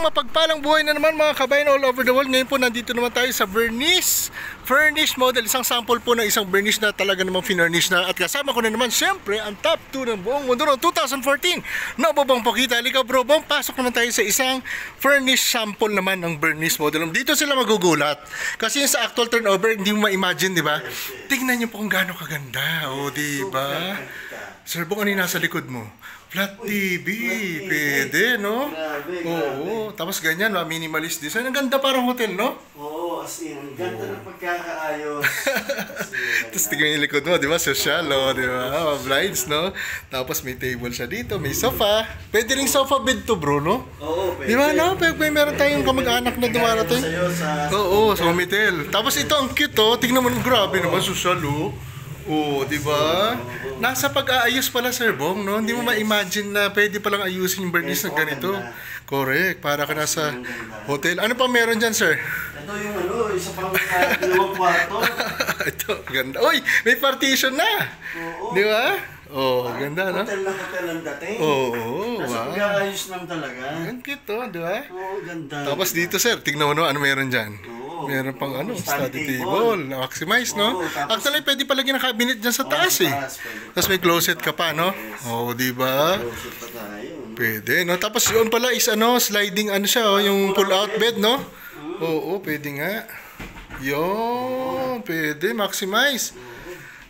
Mapagpalang buhay na naman mga kabayan all over the world. Ngayon po nandito naman tayo sa Vernice Furnish model. Isang sample po ng isang Vernice na talaga namang finurnish na. At kasama ko na naman siyempre ang top 2 ng buong mundo noong 2014 na Bobong Pokita. Halika bro, bong pasok naman tayo sa isang furnish sample naman ng Vernice model. Dito sila magugulat. Kasi sa actual turnover, hindi mo ma-imagine, di ba? Tingnan niyo po kung gaano kaganda. O, di ba? Sir Bong, ano yung nasa likod mo? Flat TV, pwede, no? Oo, tapos ganyan, minimalist design. Ang ganda parang hotel, no? Oo, as in, ang ganda ng pagkakaayos. Tapos tingnan yung likod mo, di ba? Social, no? Di ba? Blinds, no? Tapos may table siya dito, may sofa. Pwede ring sofa bed to, bro, no? Oo, pwede. Di ba, no? Pwede meron tayong kamag-anak na dumarating. Oo, sa hotel. Tapos ito, ang cute, oh. Tingnan mo, grabe naman, social, oh. Oo, di ba? Nasa pag-aayos pala, Sir Bong, no? Hindi mo ma-imagine na pwede palang ayusin yung Vernice na ganito. Correct, para ka nasa hotel. Ano pa meron dyan, sir? Ito yung isa pang dalawang kwarto. Ito, ganda. Uy, may partition na! Oo. Di ba? Oo, ganda, no? Hotel na hotel ang dating. Oo, nasa wow. pag-aayos lang talaga. Ang cute, oh, di ba? Oo, ganda. Tapos dito, sir, tignan mo, no? Ano meron dyan? Meron pang study table, maximize, no? Actually, pwede pala ng cabinet dyan sa taas, eh. Tapos may closet ka pa, no? Oo, di ba? Pwede, no? Tapos yun pala is sliding siya, yung pull-out bed, no? Oo, pwede nga. Yun, pwede, maximize.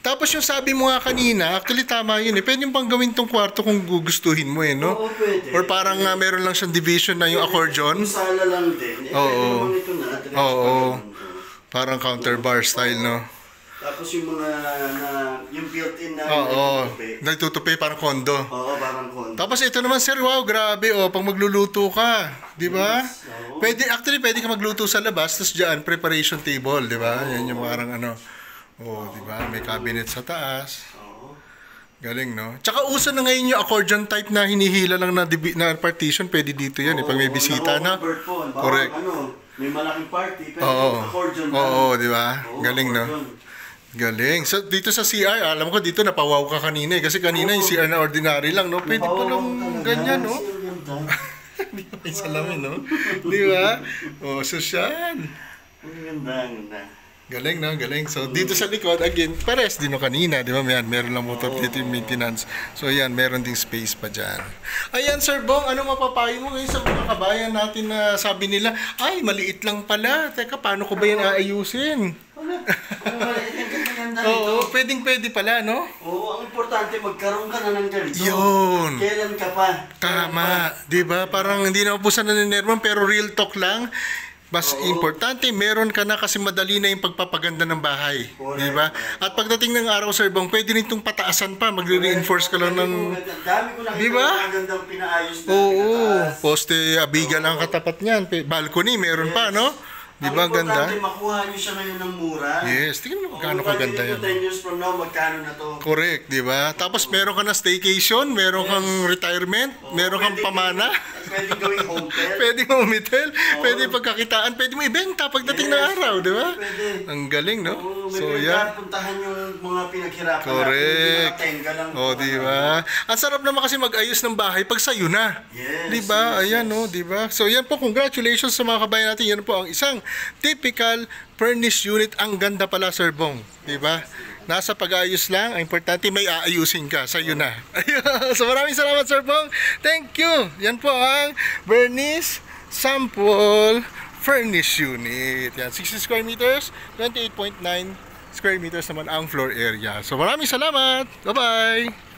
Tapos yung sabi mo nga kanina, actually tama yun, eh. Pwede yung pang gawin tong kwarto kung gugustuhin mo, eh, no? Oo, pwede. Or parang meron lang siyang division na yung accordion. Sala lang din. Oo. Oo. Parang counter bar style, no? Tapos yung mga yung built-in na nagtutupi, parang kondo. Oo, parang kondo. Tapos ito naman, sir, wow, grabe, oh, pag magluluto ka, di ba? Pwede, actually, pwede ka magluto sa labas, tapos dyan, preparation table, di ba? Yan yung parang oh, di ba? May cabinet sa taas. Galing, no? Tsaka uso na ngayon yung accordion type na hinihila lang na partition, pwede dito yan, pag may bisita na. Correct. May malaking party, pero accordion na. Oo, di ba? Galing, no? Galing. So, dito sa CR, alam ko dito napawaw ka kanina, eh. Kasi kanina yung CR na ordinary lang, no? Pwede pa lang ganyan, no? Hindi pa may salamin, no? Di ba? Oh, sosyal. Ang ganda, ang ganda. Galing, no? Galing. So, dito sa likod, again, pares din no kanina, di ba? Meron lang motor dito yung maintenance. So, ayan, meron ding space pa dyan. Ayan, Sir Bong, ano mapapayo mo ngayon sa mga kabayan natin na sabi nila, ay, maliit lang pala. Teka, paano ko ba yan aayusin? Oo, pwedeng-pwede pala, no? Oo, ang importante, magkaroon ka na ng ganito. Yun. Kailan ka pa? Tama. Di ba? Parang hindi na ubusan na ninermon, pero real talk lang. Mas importante, meron ka na kasi madali na yung pagpapaganda ng bahay. Di ba? At pagdating ng araw, Sir Bong, pwede rin itong pataasan pa. Magre-reinforce ka lang ng... Dami ko nakita ang gandang pinaayos na. Oo. Poste, abiga lang katapat niyan. Balcony, meron pa, no? Di ba ganda? Ang importante, makuha nyo siya ngayon ng mura. Yes, tingnan mo magkano kaganda yan. 10 years from now, magkano na to? Correct, di ba? Tapos meron ka na staycation, meron kang retirement, meron kang pamana. Pwede gawing hotel. Pwede mo umitel, pwede pagkakitaan, pwede mo ibenta pagdating ng araw, di ba? Pwede. Ang galing, no? So, yan. Puntahan yung mga pinaghirapan. Correct. O, di ba? Ang sarap naman kasi mag-ayos ng bahay pag sa'yo na. Yes. Di ba? Ayan, no? Di ba? So, yan po. Congratulations sa mga kabayan natin. Yan po ang isang typical furnished unit. Ang ganda pala, Sir Bong. Di ba? Nasa pag-ayos lang. Ang importante, may aayusin ka. Sa'yo na. So, maraming salamat, Sir Bong. Thank you. Yan po ang Vernice Sample Furnished Unit. Yan, 60 square meters, 28.9 square meters naman ang floor area. So, maraming salamat. Bye-bye.